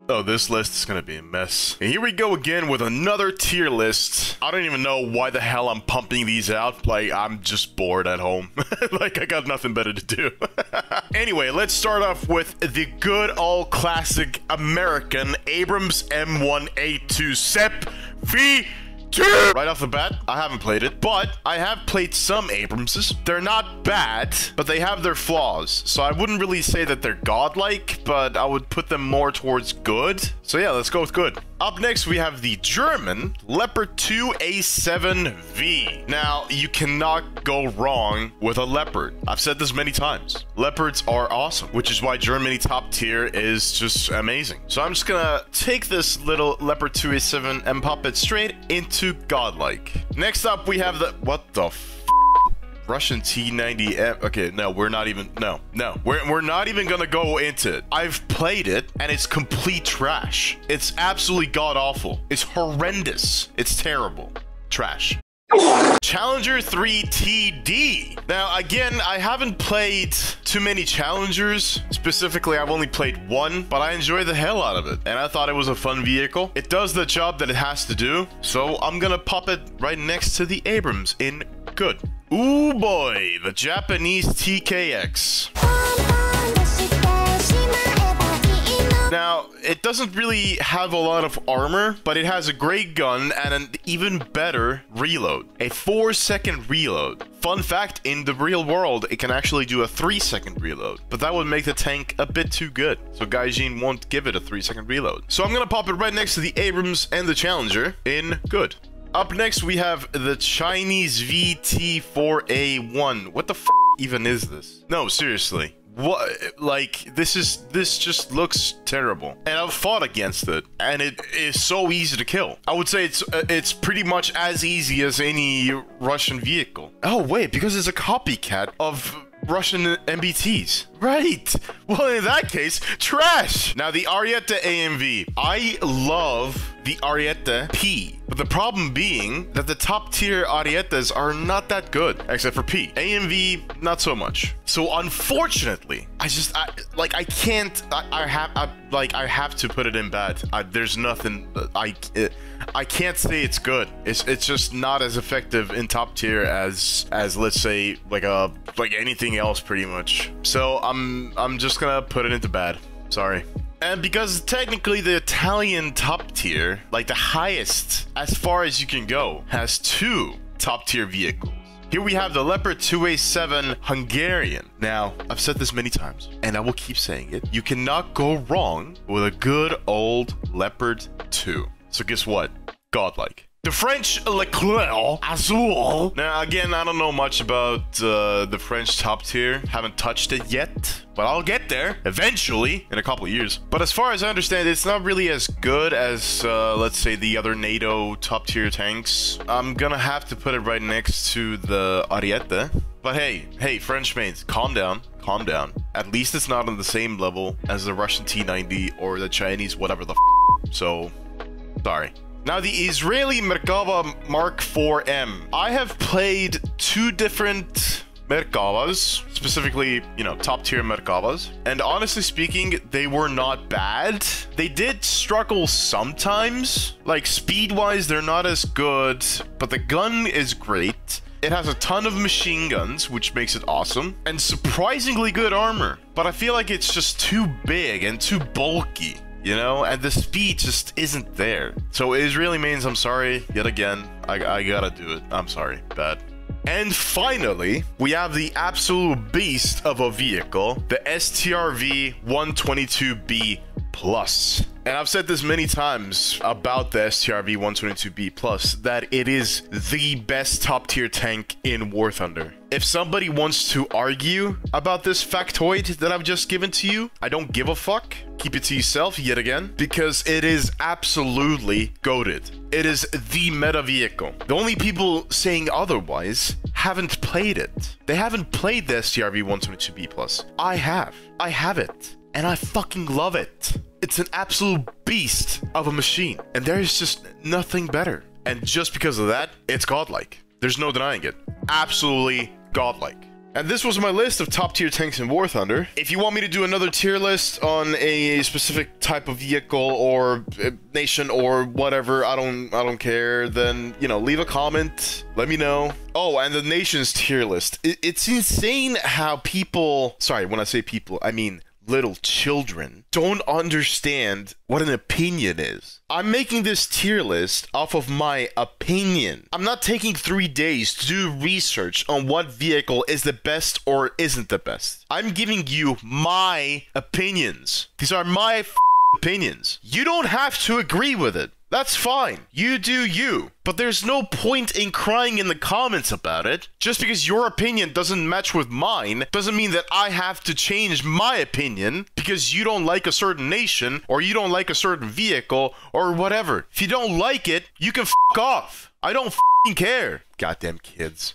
Oh, this list is gonna be a mess. And here we go again with another tier list. I don't even know why the hell I'm pumping these out. Like, I'm just bored at home. Like, I got nothing better to do. Anyway, let's start off with the good old classic American Abrams M1A2 SEP V2. Right off the bat, I haven't played it, but I have played some Abramses. They're not bad, but they have their flaws. So I wouldn't really say that they're godlike, but I would put them more towards good. So yeah, let's go with good. Up next, we have the German Leopard 2 A7V. Now, you cannot go wrong with a Leopard. I've said this many times. Leopards are awesome, which is why Germany top tier is just amazing. So I'm just gonna take this little Leopard 2 A7 and pop it straight into godlike. Next up, we have the... What the f... Russian T90M. Okay, no, we're not even... No. We're not even gonna go into it. I've played it, and it's complete trash. It's absolutely god-awful. It's horrendous. It's terrible. Trash. Challenger 3 TD. Now, again, I haven't played too many Challengers. Specifically, I've only played one, but I enjoy the hell out of it. And I thought it was a fun vehicle. It does the job that it has to do. So I'm gonna pop it right next to the Abrams in good. Ooh boy, the Japanese TKX. Now, it doesn't really have a lot of armor, but it has a great gun and an even better reload. A 4-second reload. Fun fact, in the real world, it can actually do a 3-second reload, but that would make the tank a bit too good. So Gaijin won't give it a 3-second reload. So I'm gonna pop it right next to the Abrams and the Challenger in good. Up next, we have the Chinese VT4A1. What the f even is this? No, seriously. What, like, this just looks terrible. And I've fought against it, and it is so easy to kill. I would say it's pretty much as easy as any Russian vehicle. Oh, wait, because it's a copycat of Russian MBTs. Right. Well, in that case, trash. Now, the Ariete AMV. I love the Ariete P. But the problem being that the top tier Arietas are not that good, except for P. AMV, not so much. So unfortunately, I have to put it in bad. There's nothing, I can't say it's good. It's just not as effective in top tier as let's say like anything else pretty much. So I'm just gonna put it into bad. Sorry. And because technically the Italian top tier, like the highest as far as you can go, has 2 top tier vehicles. Here we have the Leopard 2A7 Hungarian. Now, I've said this many times, and I will keep saying it. You cannot go wrong with a good old Leopard 2. So guess what? Godlike. The French Leclerc Azul. Now, again, I don't know much about the French top tier. Haven't touched it yet, but I'll get there eventually in a couple of years. But as far as I understand, it's not really as good as, let's say, the other NATO top tier tanks. I'm gonna have to put it right next to the Ariete. But hey, French mates, calm down. Calm down. At least it's not on the same level as the Russian T90 or the Chinese whatever the f. So, sorry. Now, the Israeli Merkava Mark 4M. I have played 2 different Merkavas, specifically, you know, top tier Merkavas. And honestly speaking, they were not bad. They did struggle sometimes. Like, speed-wise, they're not as good, but the gun is great. It has a ton of machine guns, which makes it awesome, and surprisingly good armor. But I feel like it's just too big and too bulky. You know, and the speed just isn't there. So Israeli mains, I'm sorry, yet again, I gotta do it. I'm sorry, bad. And finally, we have the absolute beast of a vehicle, the STRV 122B Plus. And I've said this many times about the STRV 122B Plus, that it is the best top tier tank in War Thunder. If somebody wants to argue about this factoid that I've just given to you, I don't give a fuck. Keep it to yourself yet again, because it is absolutely goated. It is the meta vehicle. The only people saying otherwise haven't played it. They haven't played the STRV 122B Plus. I have. I have it. And I fucking love it. It's an absolute beast of a machine. And there is just nothing better. And just because of that, it's godlike. There's no denying it. Absolutely godlike. And this was my list of top tier tanks in War Thunder. If you want me to do another tier list on a specific type of vehicle or nation or whatever, I don't care, then, you know, leave a comment, let me know. Oh, and the nation's tier list. It's insane how people, sorry, when I say people, I mean little children, don't understand what an opinion is. I'm making this tier list off of my opinion. I'm not taking 3 days to do research on what vehicle is the best or isn't the best. I'm giving you my opinions. These are my opinions. You don't have to agree with it. That's fine. You do you. But there's no point in crying in the comments about it. Just because your opinion doesn't match with mine doesn't mean that I have to change my opinion because you don't like a certain nation or you don't like a certain vehicle or whatever. If you don't like it, you can f*** off. I don't f***ing care. Goddamn kids.